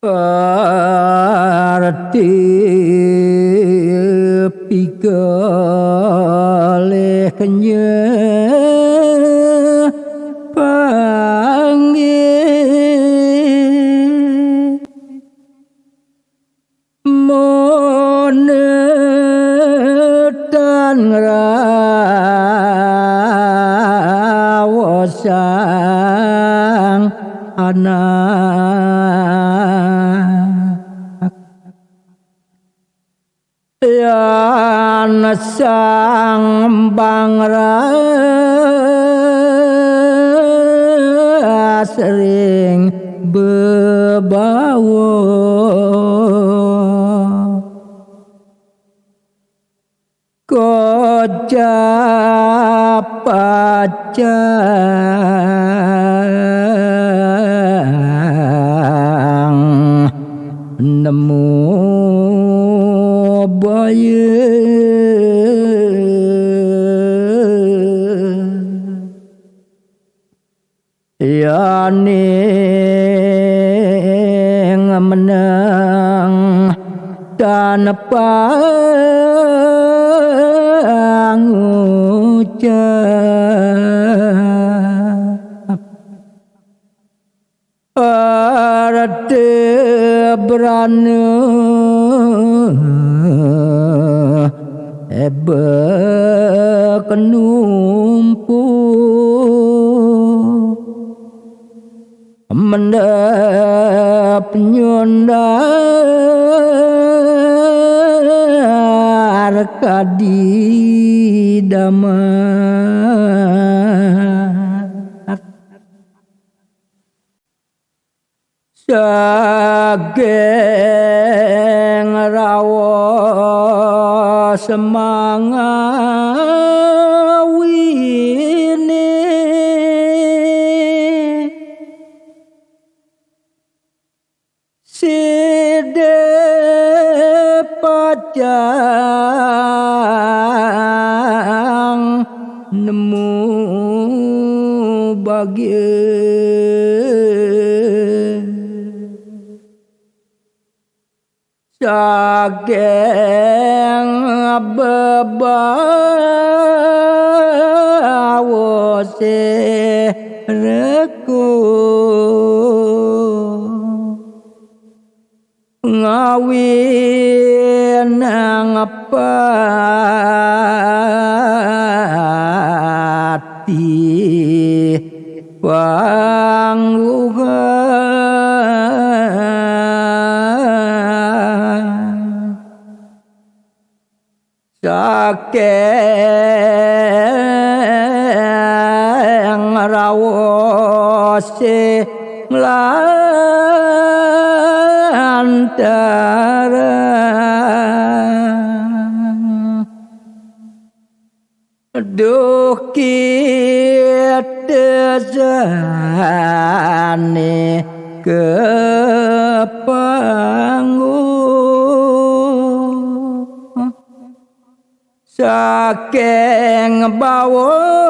arti pikalih kenye panggih monetan rawasang anak yan sang bangra sering bebawa kocap pacang nemu baye yaning menang dan pangucap arate berane ebe kenumpu mendap nyondar kadi damat sageng rawa semangawini side pacang nemu bagian sageng bebawa sereku ngawin ngapati pangluhan sakeng rawose antara duh kita jane kepanggu sakeng bawa